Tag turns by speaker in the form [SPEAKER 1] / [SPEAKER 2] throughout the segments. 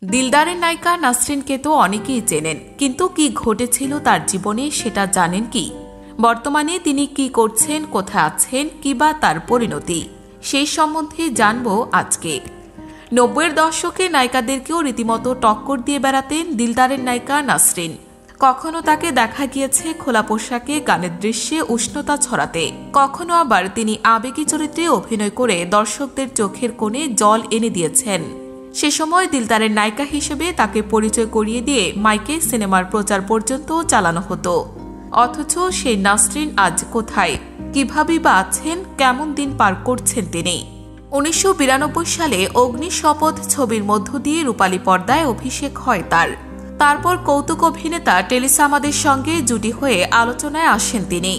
[SPEAKER 1] দিলদারের নায়িকা নাসরিনকে তো অনেকেই চেনেন, কিন্তু কি ঘটেছিল তার জীবনে সেটা জানেন কি? বর্তমানে তিনি কি করছেন, কোথায় আছেন, কিবা তার পরিণতি, সেই সম্বন্ধে জানব আজকে। 90-এর দশকে নায়িকাদেরকেও রীতিমতো টক্কর দিয়ে বেড়াতেন দিলদারের নায়িকা নাসরিন। কখনো তাকে দেখা গিয়েছে খোলা পোশাকে গানের দৃশ্যে উষ্ণতা ছড়াতে, কখনো আবার তিনি আবেগী চরিত্রে অভিনয় করে দর্শকদের চোখের কোণে জল এনে দিয়েছেন। সে সময় দিলদারের নায়িকা হিসেবে তাকে পরিচয় করিয়ে দিয়ে মাইকে সিনেমার প্রচার পর্যন্ত চালানো হতো। অথচ সেই নাসরিন আজ কোথায়, কিভাবে বা আছেন, কেমন দিন পার করছেন তিনি? 1992 সালে অগ্নিশপথ ছবির মধ্য দিয়ে রূপালী পর্দায় অভিষেক হয় তার। তারপর কৌতুক অভিনেতা টেলিসামাদের সঙ্গে জুটি হয়ে আলোচনায় আসেন তিনি।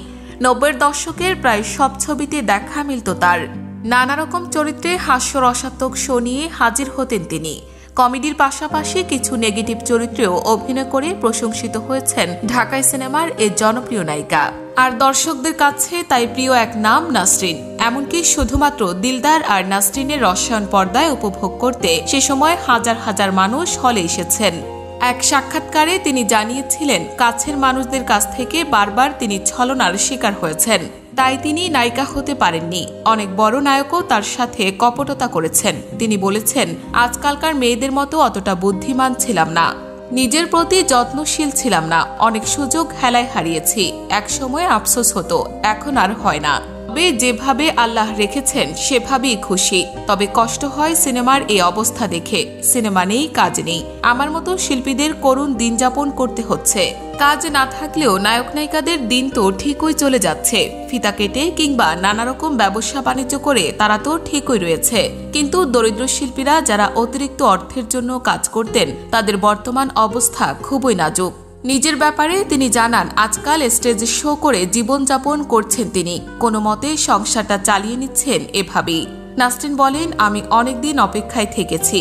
[SPEAKER 1] 90-এর দশকের প্রায় সব ছবিতে দেখা মিলত তার। নানা রকম চরিত্রে হাস্যরসাত্মক শো নিয়ে হাজির হতেন তিনি। কমেডির পাশাপাশি কিছু নেগেটিভ চরিত্রেও অভিনয় করে প্রশংসিত হয়েছেন ঢাকাই সিনেমার এই জনপ্রিয় নায়িকা। আর দর্শকদের কাছে তাই প্রিয় এক নাম নাসরিন। এমনকি শুধুমাত্র দিলদার আর নাসরিনের রসায়ন পর্দায় উপভোগ করতে সে সময় হাজার হাজার মানুষ হলে এসেছেন। এক সাক্ষাৎকারে তিনি জানিয়েছিলেন, কাছের মানুষদের কাছ থেকে বারবার তিনি ছলনার শিকার হয়েছেন, তাই তিনি নায়িকা হতে পারেননি। অনেক বড় নায়কও তার সাথে কপটতা করেছেন। তিনি বলেছেন, আজকালকার মেয়েদের মতো অতটা বুদ্ধিমান ছিলাম না, নিজের প্রতি যত্নশীল ছিলাম না, অনেক সুযোগ হেলায় হারিয়েছি। এক সময় আফসোস হতো, এখন আর হয় না। তবে যেভাবে আল্লাহ রেখেছেন সেভাবেই খুশি। তবে কষ্ট হয় সিনেমার এই অবস্থা দেখে। সিনেমা নেই, কাজ নেই, আমার মতো শিল্পীদের করুণ দিন যাপন করতে হচ্ছে। কাজ না থাকলেও নায়ক নায়িকাদের দিন তো ঠিকই চলে যাচ্ছে। ফিতা কেটে কিংবা নানা রকম ব্যবসা বাণিজ্য করে তারা তো ঠিকই রয়েছে। কিন্তু দরিদ্র শিল্পীরা যারা অতিরিক্ত অর্থের জন্য কাজ করতেন, তাদের বর্তমান অবস্থা খুবই নাজুক। নিজের ব্যাপারে তিনি জানান, আজকাল স্টেজ শো করে জীবনযাপন করছেন তিনি, কোনো মতে সংসারটা চালিয়ে নিচ্ছেন এভাবেই। নাসরিন বলেন, আমি অনেকদিন অপেক্ষায় থেকেছি,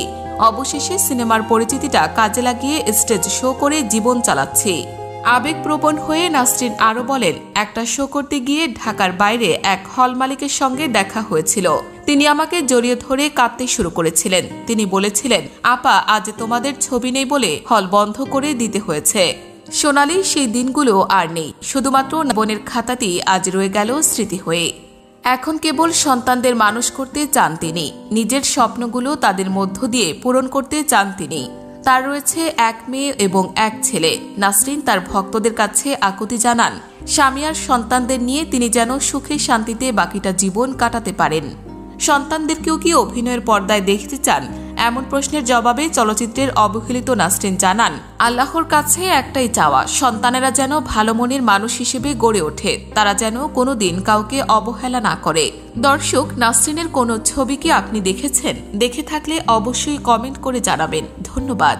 [SPEAKER 1] অবশেষে সিনেমার পরিচিতিটা কাজে লাগিয়ে স্টেজ শো করে জীবন চালাচ্ছি। আবেগপ্রবণ হয়ে নাসরিন আরও বলেন, একটা শো করতে গিয়ে ঢাকার বাইরে এক হল মালিকের সঙ্গে দেখা হয়েছিল। তিনি আমাকে জড়িয়ে ধরে কাঁদতে শুরু করেছিলেন। তিনি বলেছিলেন, আপা, আজ তোমাদের ছবি নেই বলে হল বন্ধ করে দিতে হয়েছে। সোনালি সেই দিনগুলো আর নেই, শুধুমাত্র বোনের খাতাতেই আজ রয়ে গেল স্মৃতি হয়ে। এখন কেবল সন্তানদের মানুষ করতে চান তিনি, নিজের স্বপ্নগুলো তাদের মধ্য দিয়ে পূরণ করতে চান তিনি। তার রয়েছে এক মেয়ে এবং এক ছেলে। নাসরিন তার ভক্তদের কাছে আকুতি জানান, স্বামী আর সন্তানদের নিয়ে তিনি যেন সুখে শান্তিতে বাকিটা জীবন কাটাতে পারেন। সন্তানদেরকেও কি অভিনয়ের পর্দায় দেখতে চান? এমন প্রশ্নের জবাবে চলচ্চিত্রের অবহেলিত নাসরিন জানান, আল্লাহর কাছে একটাই চাওয়া, সন্তানেরা যেন ভালো মনের মানুষ হিসেবে গড়ে ওঠে, তারা যেন কোনোদিন কাউকে অবহেলা না করে। দর্শক, নাসরিনের কোনো ছবি কি আপনি দেখেছেন? দেখে থাকলে অবশ্যই কমেন্ট করে জানাবেন। ধন্যবাদ।